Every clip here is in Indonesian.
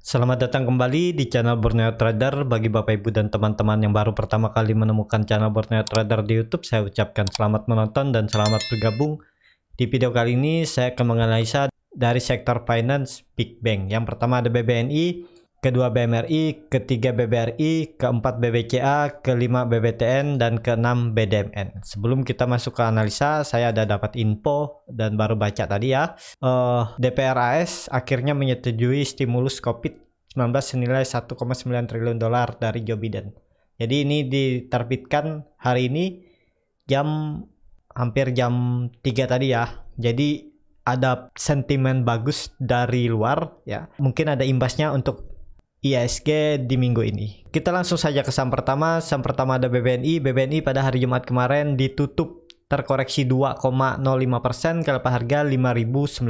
Selamat datang kembali di channel Borneo Trader. Bagi Bapak Ibu dan teman-teman yang baru pertama kali menemukan channel Borneo Trader di YouTube, saya ucapkan selamat menonton dan selamat bergabung. Di video kali ini saya akan menganalisa dari sektor finance Big Bank. Yang pertama ada BBNI, kedua BMRI, ketiga BBRI, keempat BBCA, kelima BBTN, dan keenam BDMN. Sebelum kita masuk ke analisa, saya ada dapat info dan baru baca tadi ya. DPR AS akhirnya menyetujui stimulus COVID-19 senilai 1,9 triliun dolar dari Joe Biden. Jadi ini diterbitkan hari ini hampir jam 3 tadi ya. Jadi ada sentimen bagus dari luar ya. Mungkin ada imbasnya untuk IHSG di minggu ini. Kita langsung saja ke saham pertama. Saham pertama ada BBNI. BBNI pada hari Jumat kemarin ditutup terkoreksi 2,05% ke level harga 5.950.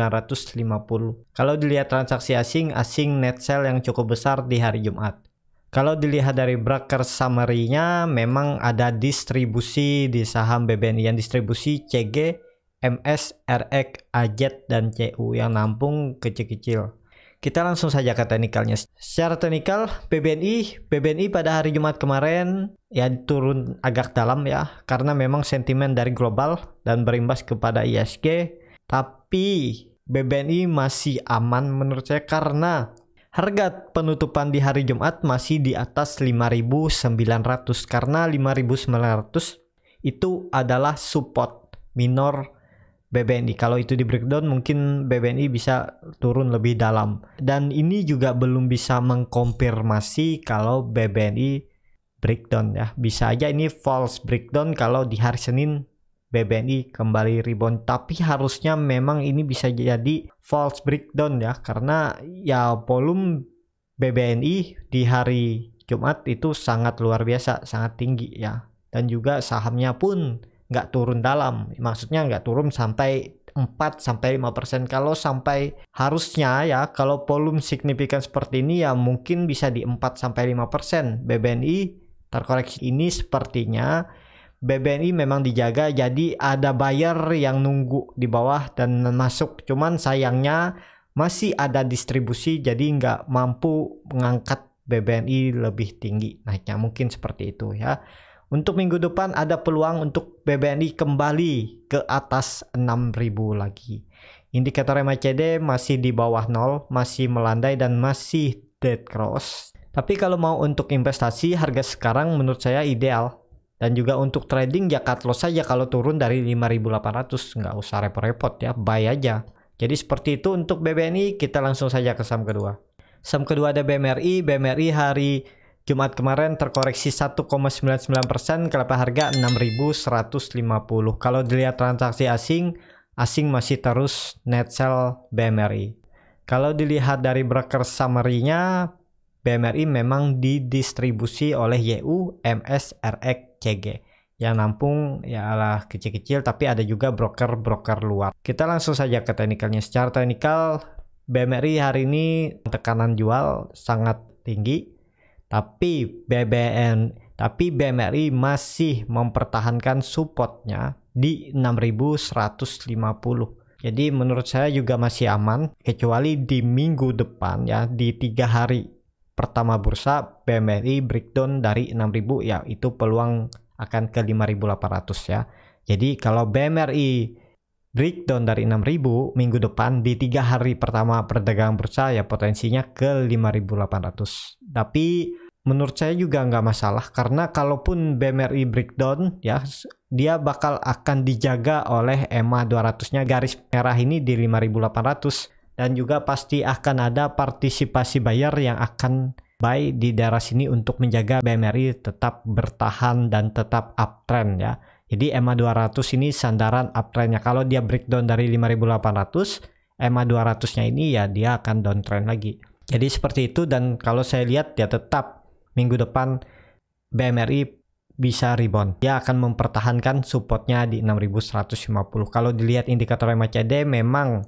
Kalau dilihat transaksi asing net sell yang cukup besar di hari Jumat. Kalau dilihat dari broker summary-nya, memang ada distribusi di saham BBNI yang distribusi CG, MS, RX, AZ, dan CU yang nampung kecil-kecil. Kita langsung saja ke teknikalnya. Secara teknikal, BBNI pada hari Jumat kemarin ya turun agak dalam ya, karena memang sentimen dari global dan berimbas kepada IHSG. Tapi BBNI masih aman menurut saya karena harga penutupan di hari Jumat masih di atas 5.900, karena 5.900 itu adalah support minor BBNI. Kalau itu di breakdown mungkin BBNI bisa turun lebih dalam. Dan ini juga belum bisa mengkonfirmasi kalau BBNI breakdown ya. Bisa aja ini false breakdown kalau di hari Senin BBNI kembali rebound. Tapi harusnya memang ini bisa jadi false breakdown ya. Karena ya volume BBNI di hari Jumat itu sangat luar biasa, sangat tinggi ya. Dan juga sahamnya pun nggak turun dalam, maksudnya nggak turun sampai 4-5%. Kalau sampai harusnya ya, kalau volume signifikan seperti ini ya mungkin bisa di 4-5%. BBNI terkoreksi ini sepertinya BBNI memang dijaga, jadi ada buyer yang nunggu di bawah dan masuk, cuman sayangnya masih ada distribusi jadi nggak mampu mengangkat BBNI lebih tinggi naiknya, mungkin seperti itu ya. Untuk minggu depan ada peluang untuk BBNI kembali ke atas 6.000 lagi. Indikator MACD masih di bawah 0, masih melandai dan masih dead cross. Tapi kalau mau untuk investasi, harga sekarang menurut saya ideal. Dan juga untuk trading ya cut loss saja kalau turun dari 5.800, nggak usah repot-repot ya, buy aja. Jadi seperti itu untuk BBNI. Kita langsung saja ke saham kedua. Saham kedua ada BMRI. BMRI hari Jumat kemarin terkoreksi 1,99% ke level harga 6.150. Kalau dilihat transaksi asing masih terus net sell BMRI. Kalau dilihat dari broker summary-nya, BMRI memang didistribusi oleh YU, MS, RX, CG. Yang nampung ialah kecil-kecil, tapi ada juga broker-broker luar. Kita langsung saja ke teknikalnya. Secara teknikal, BMRI hari ini tekanan jual sangat tinggi. Tapi BMRI masih mempertahankan supportnya di 6.150. Jadi menurut saya juga masih aman, kecuali di minggu depan ya, di 3 hari pertama bursa BMRI breakdown dari 6.000 ya, itu peluang akan ke 5.800 ya. Jadi kalau BMRI breakdown dari 6.000 minggu depan di 3 hari pertama perdagangan bursa ya potensinya ke 5.800. Tapi menurut saya juga nggak masalah, karena kalaupun BMRI breakdown ya, dia bakal akan dijaga oleh EMA 200-nya, garis merah ini di 5.800, dan juga pasti akan ada partisipasi buyer yang akan buy di daerah sini untuk menjaga BMRI tetap bertahan dan tetap uptrend ya. Jadi EMA 200 ini sandaran uptrendnya. Kalau dia breakdown dari 5.800, EMA 200-nya ini ya dia akan downtrend lagi. Jadi seperti itu, dan kalau saya lihat ya tetap minggu depan BMRI bisa rebound. Dia akan mempertahankan supportnya di 6.150. Kalau dilihat indikator MACD memang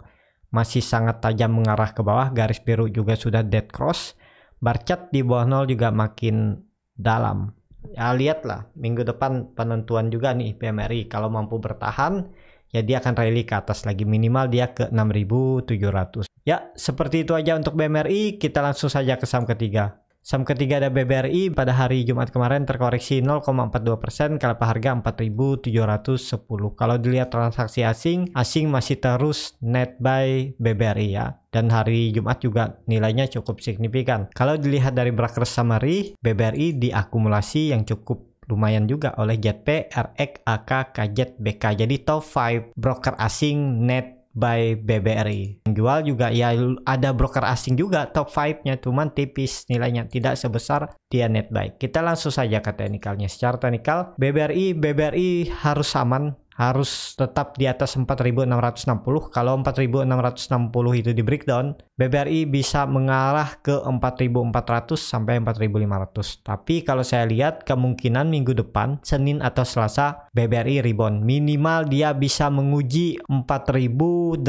masih sangat tajam mengarah ke bawah. Garis biru juga sudah dead cross. Bar chart di bawah 0 juga makin dalam. Ya lihatlah minggu depan penentuan juga nih BMRI. Kalau mampu bertahan ya dia akan rally ke atas lagi, minimal dia ke 6.700. Ya, seperti itu aja untuk BMRI. Kita langsung saja ke saham ketiga. Saham ketiga ada BBRI, pada hari Jumat kemarin terkoreksi 0,42%, kalau harga 4.710. Kalau dilihat transaksi asing masih terus net buy BBRI ya. Dan hari Jumat juga nilainya cukup signifikan. Kalau dilihat dari broker summary, BBRI diakumulasi yang cukup lumayan juga oleh JP, RX, AK, KZ, BK. Jadi top 5 broker asing net by BBRI. Yang jual juga ya ada broker asing juga top 5-nya, cuman tipis nilainya, tidak sebesar dia net buy. Kita langsung saja ke teknikalnya. Secara teknikal BBRI harus aman, harus tetap di atas 4.660. Kalau 4.660 itu di breakdown, BBRI bisa mengarah ke 4.400 sampai 4.500. Tapi kalau saya lihat kemungkinan minggu depan, Senin atau Selasa, BBRI rebound. Minimal dia bisa menguji 4.840.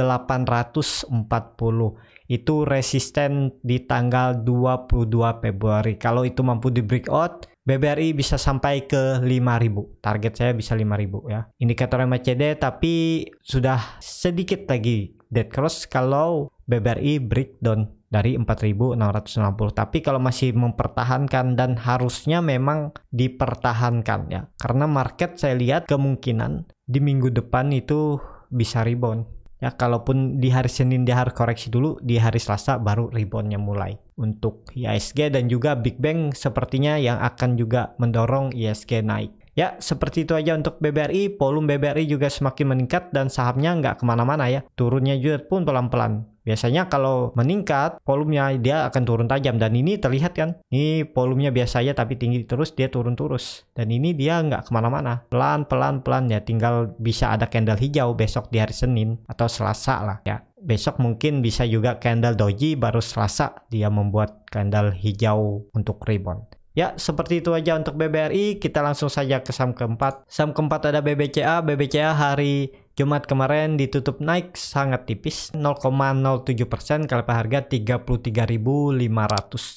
Itu resisten di tanggal 22 Februari. Kalau itu mampu di breakout, BBRI bisa sampai ke 5.000. Target saya bisa 5.000 ya. Indikator MACD tapi sudah sedikit lagi dead cross kalau BBRI breakdown dari 4.660. Tapi kalau masih mempertahankan, dan harusnya memang dipertahankan ya. Karena market saya lihat kemungkinan di minggu depan itu bisa rebound. Ya, kalaupun di hari Senin dia harus koreksi dulu, di hari Selasa baru reboundnya mulai. Untuk IHSG dan juga Big Bang sepertinya yang akan juga mendorong IHSG naik. Ya, seperti itu aja untuk BBRI. Volume BBRI juga semakin meningkat dan sahamnya nggak kemana-mana ya. Turunnya juga pun pelan-pelan. Biasanya kalau meningkat, volumenya dia akan turun tajam. Dan ini terlihat kan, ini volumenya biasa aja tapi tinggi terus, dia turun terus. Dan ini dia nggak kemana-mana. Pelan-pelan ya, tinggal bisa ada candle hijau besok di hari Senin atau Selasa lah ya. Besok mungkin bisa juga candle doji, baru Selasa dia membuat candle hijau untuk rebound. Ya, seperti itu aja untuk BBRI. Kita langsung saja ke saham keempat. Saham keempat ada BBCA. BBCA hari Jumat kemarin ditutup naik sangat tipis, 0,07%, kalau harga 33.500.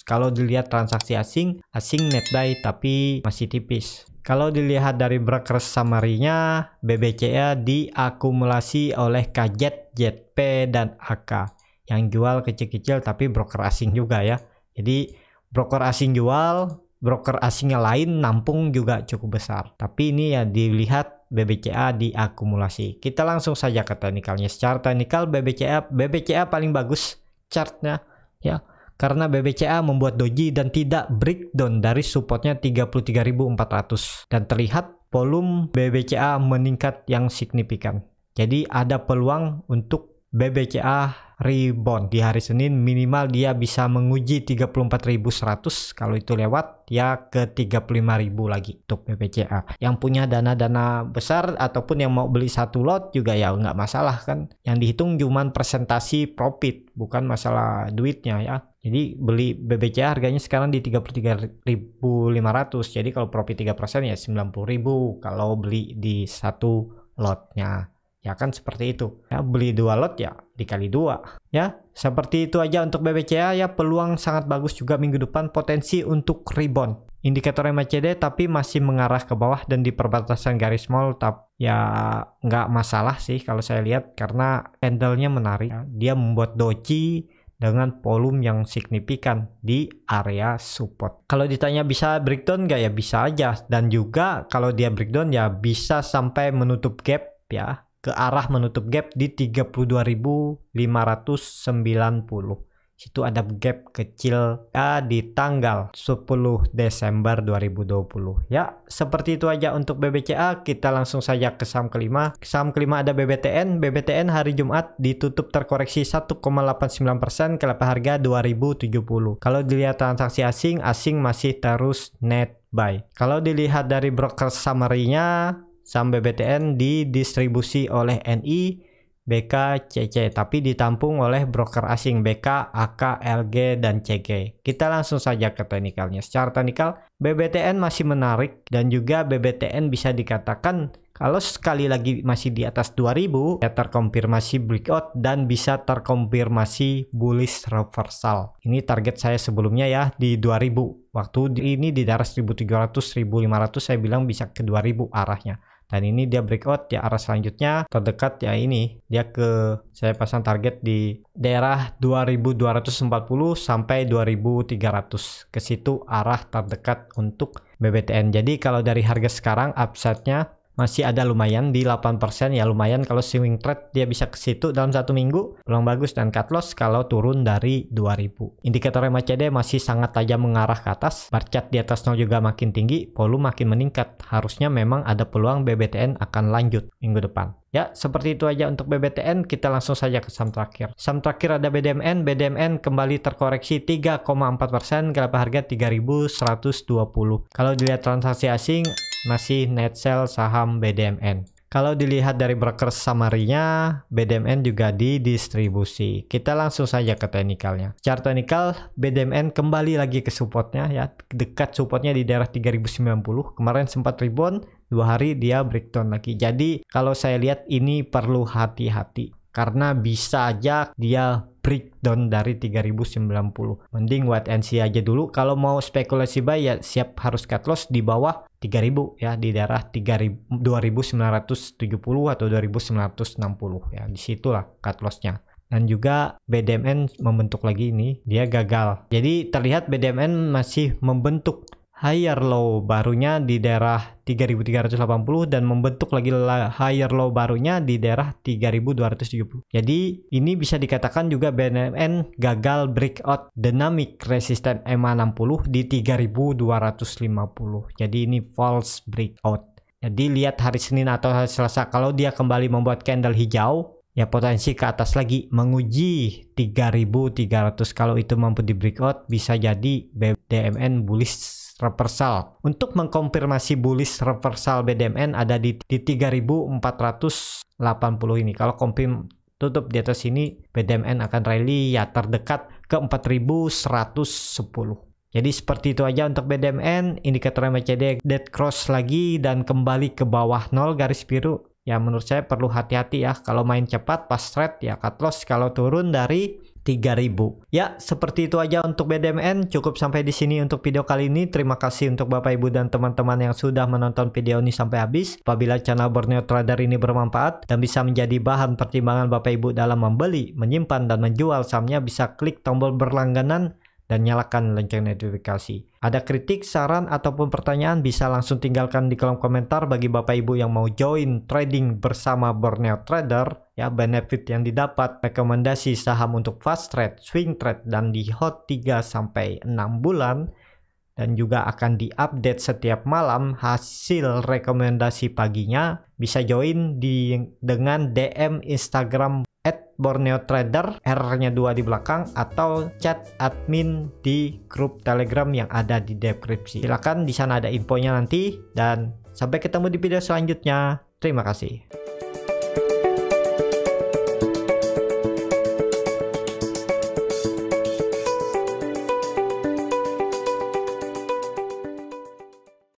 Kalau dilihat transaksi asing net buy tapi masih tipis. Kalau dilihat dari broker summary-nya, BBCA diakumulasi oleh KZ, ZP, dan AK. Yang jual kecil-kecil tapi broker asing juga ya. Jadi broker asing jual, broker asingnya lain nampung juga cukup besar. Tapi ini ya dilihat BBCA diakumulasi. Kita langsung saja ke teknikalnya. Secara teknikal BBCA paling bagus chartnya ya. Karena BBCA membuat doji dan tidak breakdown dari supportnya 33.400. Dan terlihat volume BBCA meningkat yang signifikan. Jadi ada peluang untuk BBCA rebound di hari Senin. Minimal dia bisa menguji 34.100. Kalau itu lewat ya ke 35.000 lagi untuk BBCA. Yang punya dana-dana besar ataupun yang mau beli satu lot juga ya nggak masalah kan. Yang dihitung cuman presentasi profit, bukan masalah duitnya ya. Jadi beli BBCA harganya sekarang di 33.500. Jadi kalau profit 3% ya 90.000 kalau beli di satu lotnya. Ya kan seperti itu ya, beli 2 lot ya dikali 2 ya. Seperti itu aja untuk BBCA ya. Peluang sangat bagus juga minggu depan, potensi untuk rebound. Indikator MACD tapi masih mengarah ke bawah dan di perbatasan garis small, tapi ya nggak masalah sih kalau saya lihat karena candlenya menarik ya. Dia membuat doji dengan volume yang signifikan di area support. Kalau ditanya bisa breakdown nggak, ya bisa aja. Dan juga kalau dia breakdown ya bisa sampai menutup gap ya, ke arah menutup gap di 32.590. Situ ada gap kecil ya di tanggal 10 Desember 2020 ya. Seperti itu aja untuk BBCA. Kita langsung saja ke saham kelima. Saham kelima ada BBTN. BBTN hari Jumat ditutup terkoreksi 1,89%, kalau harga 2.070. Kalau dilihat transaksi asing masih terus net buy. Kalau dilihat dari broker summary-nya, saham BBTN didistribusi oleh NI, BK, CC, tapi ditampung oleh broker asing BK, AK, LG, dan CG. Kita langsung saja ke teknikalnya. Secara teknikal, BBTN masih menarik dan juga BBTN bisa dikatakan kalau sekali lagi masih di atas 2000 ya terkonfirmasi breakout dan bisa terkonfirmasi bullish reversal. Ini target saya sebelumnya ya di 2000. Waktu ini di darah 1700, 1500 saya bilang bisa ke 2000 arahnya. Dan ini dia breakout ya, arah selanjutnya terdekat ya ini. Dia saya pasang target di daerah 2240 sampai 2300. Ke situ arah terdekat untuk BBTN. Jadi kalau dari harga sekarang upside-nya masih ada lumayan di 8% ya, lumayan kalau swing trade dia bisa ke situ dalam 1 minggu, peluang bagus. Dan cut loss kalau turun dari 2000. Indikator MACD masih sangat tajam mengarah ke atas, bar chart di atas 0 juga makin tinggi, volume makin meningkat. Harusnya memang ada peluang BBTN akan lanjut minggu depan. Ya, seperti itu aja untuk BBTN. Kita langsung saja ke saham terakhir. Saham terakhir ada BDMN. BDMN kembali terkoreksi 3,4%, ke harga 3120. Kalau dilihat transaksi asing, masih net sell saham BDMN. Kalau dilihat dari broker summary-nya, BDMN juga didistribusi. Kita langsung saja ke teknikalnya. Secara teknikal, BDMN kembali lagi ke supportnya ya. Dekat supportnya di daerah 3090. Kemarin sempat rebound, 2 hari dia breakdown lagi. Jadi kalau saya lihat ini perlu hati-hati. Karena bisa aja dia breakdown dari 3090. Mending wait and see aja dulu. Kalau mau spekulasi buy ya siap harus cut loss di bawah 3000 ya, di daerah 2970 atau 2960 ya. Disitulah cut lossnya. Dan juga BDMN membentuk lagi ini, dia gagal. Jadi terlihat BDMN masih membentuk higher low barunya di daerah 3380 dan membentuk lagi higher low barunya di daerah 3270. Jadi ini bisa dikatakan juga BDMN gagal breakout dynamic resistance MA60 di 3250. Jadi ini false breakout. Jadi lihat hari Senin atau hari Selasa, kalau dia kembali membuat candle hijau, ya potensi ke atas lagi menguji 3300. Kalau itu mampu di breakout, bisa jadi BDMN bullish reversal. Untuk mengkonfirmasi bullish reversal BDMN ada di 3480 ini. Kalau confirm tutup di atas ini, BDMN akan rally ya terdekat ke 4110. Jadi seperti itu aja untuk BDMN. Indikator MACD dead cross lagi dan kembali ke bawah 0 garis biru. Ya menurut saya perlu hati-hati ya. Kalau main cepat pas trade ya cut loss kalau turun dari 3000. Ya, seperti itu aja untuk BDMN. Cukup sampai di sini untuk video kali ini. Terima kasih untuk Bapak Ibu dan teman-teman yang sudah menonton video ini sampai habis. Apabila channel Borneo Trader ini bermanfaat dan bisa menjadi bahan pertimbangan Bapak Ibu dalam membeli, menyimpan dan menjual sahamnya, bisa klik tombol berlangganan dan nyalakan lonceng notifikasi. Ada kritik, saran, ataupun pertanyaan bisa langsung tinggalkan di kolom komentar. Bagi Bapak Ibu yang mau join trading bersama Borneo Trader, ya benefit yang didapat, rekomendasi saham untuk fast trade, swing trade, dan di hot 3-6 bulan, dan juga akan diupdate setiap malam hasil rekomendasi paginya. Bisa join dengan DM Instagram @BorneoTrader, R-nya 2 di belakang, atau chat admin di grup Telegram yang ada di deskripsi. Silakan, di sana ada infonya nanti, dan sampai ketemu di video selanjutnya. Terima kasih.